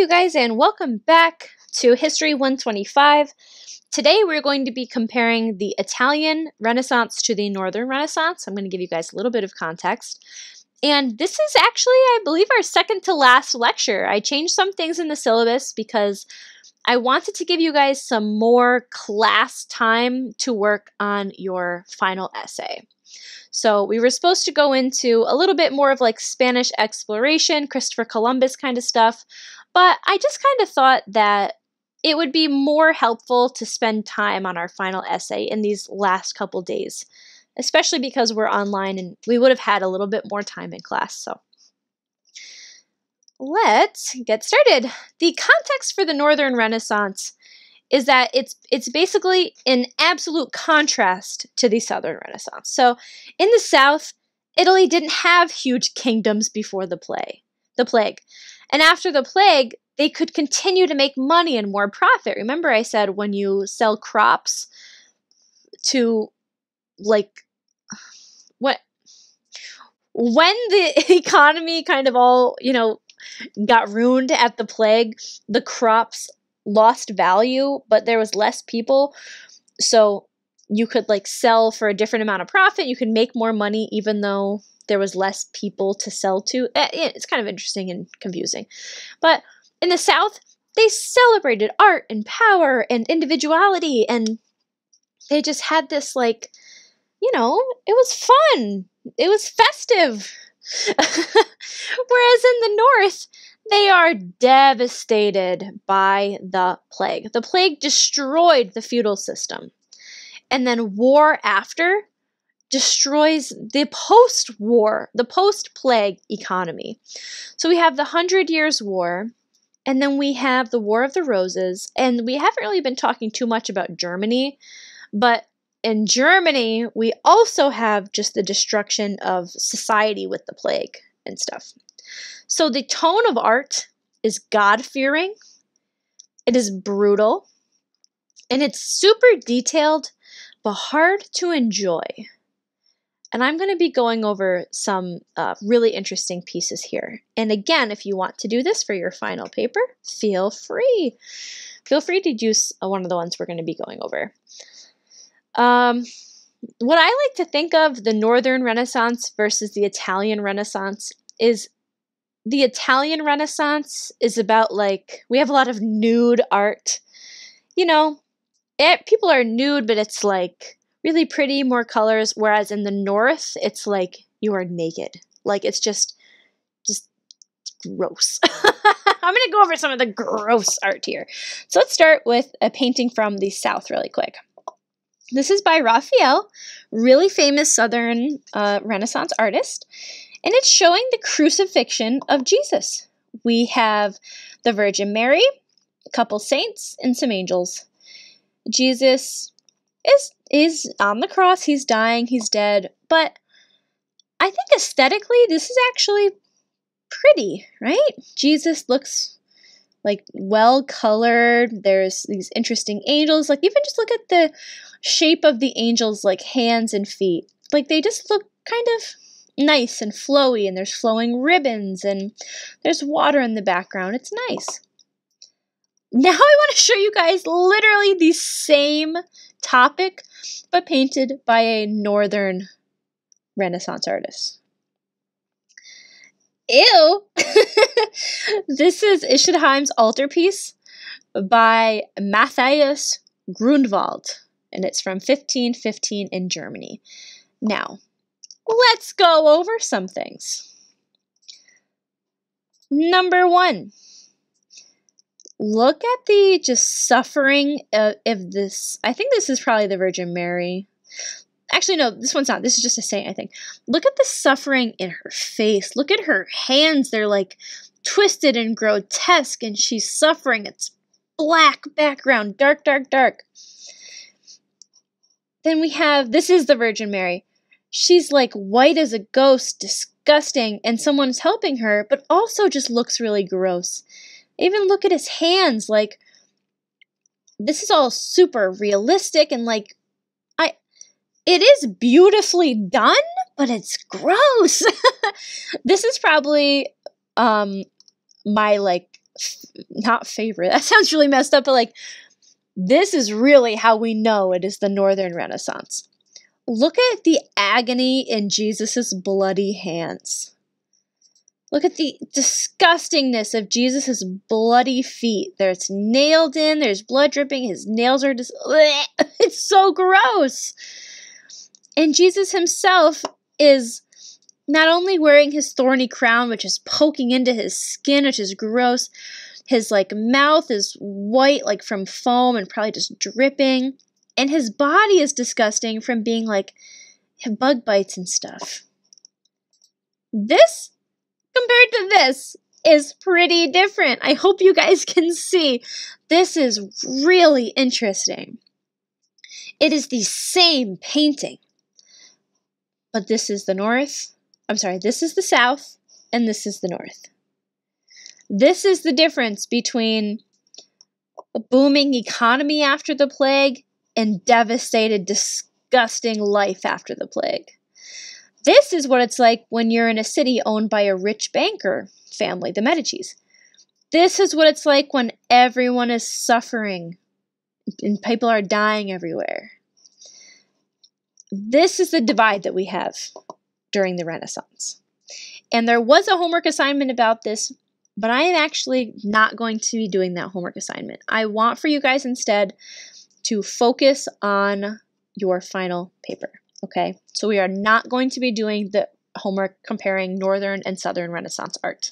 guys, and welcome back to History 125. Today we're going to be comparing the Italian Renaissance to the Northern Renaissance. I'm going to give you guys a little bit of context. And this is actually, I believe, our second to last lecture. I changed some things in the syllabus because I wanted to give you guys some more class time to work on your final essay. So we were supposed to go into a little bit more of like Spanish exploration, Christopher Columbus kind of stuff, but I just kind of thought that it would be more helpful to spend time on our final essay in these last couple days, especially because we're online and we would have had a little bit more time in class. So let's get started. The context for the Northern Renaissance is that it's basically in absolute contrast to the Southern Renaissance. So in the South, Italy didn't have huge kingdoms before the plague. And after the plague, they could continue to make money and more profit. Remember I said when you sell crops to like when the economy kind of all, got ruined at the plague, the crops lost value, but there was less people. So you could like sell for a different amount of profit. You could make more money even though there was less people to sell to. It's kind of interesting and confusing. But in the South, they celebrated art and power and individuality, and they just had this like, it was fun. It was festive. Whereas in the North, they are devastated by the plague. The plague destroyed the feudal system. And then war after destroys the post-war, the post-plague economy. So we have the 100 Years' War, and then we have the War of the Roses, and we haven't really been talking too much about Germany, but in Germany, we also have just the destruction of society with the plague and stuff. So the tone of art is God-fearing, it is brutal, and it's super detailed, but hard to enjoy. And I'm going to be going over some really interesting pieces here. And again, if you want to do this for your final paper, feel free. Feel free to use one of the ones we're going to be going over. What I like to think of the Northern Renaissance versus the Italian Renaissance is the Italian Renaissance is about like, we have a lot of nude art. People are nude, but it's like really pretty, more colors, whereas in the North, it's like you are naked. Like it's just gross. I'm going to go over some of the gross art here. So let's start with a painting from the South really quick. This is by Raphael, really famous Southern Renaissance artist, and it's showing the crucifixion of Jesus. We have the Virgin Mary, a couple saints, and some angels. Jesus is on the cross, he's dying, he's dead, but I think aesthetically this is actually pretty, right? Jesus looks like well colored. There's these interesting angels. Like even just look at the shape of the angels, like hands and feet. Like they just look kind of nice and flowy, and there's flowing ribbons and there's water in the background. It's nice. Now I want to show you guys literally the same topic, but painted by a Northern Renaissance artist. Ew! This is Ischenheim's altarpiece by Matthias Grunwald, and it's from 1515 in Germany. Now, let's go over some things. Number one. Look at the just suffering of this. I think this is probably the Virgin Mary. Actually, no, this one's not. This is just a saint, I think. Look at the suffering in her face. Look at her hands. They're like twisted and grotesque, and she's suffering. It's black background, dark, dark, dark. Then we have, this is the Virgin Mary. She's like white as a ghost, disgusting, and someone's helping her, but also just looks really gross. Even look at his hands, like, this is all super realistic and like, it is beautifully done, but it's gross. This is probably my like not favorite. That sounds really messed up, but like, this is really how we know it is the Northern Renaissance. Look at the agony in Jesus's bloody hands. Look at the disgustingness of Jesus's bloody feet. There's nailed in, there's blood dripping, his nails are just, it's so gross. And Jesus himself is not only wearing his thorny crown, which is poking into his skin, which is gross, his like mouth is white, like from foam and probably just dripping. And his body is disgusting from being like bug bites and stuff. This, compared to this, is pretty different. I hope you guys can see. This is really interesting. It is the same painting, but this is the north. I'm sorry, this is the south, and this is the north. This is the difference between a booming economy after the plague and devastated, disgusting life after the plague. This is what it's like when you're in a city owned by a rich banker family, the Medicis. This is what it's like when everyone is suffering and people are dying everywhere. This is the divide that we have during the Renaissance. And there was a homework assignment about this, but I am actually not going to be doing that homework assignment. I want for you guys instead to focus on your final paper, okay? So we are not going to be doing the homework comparing Northern and Southern Renaissance art.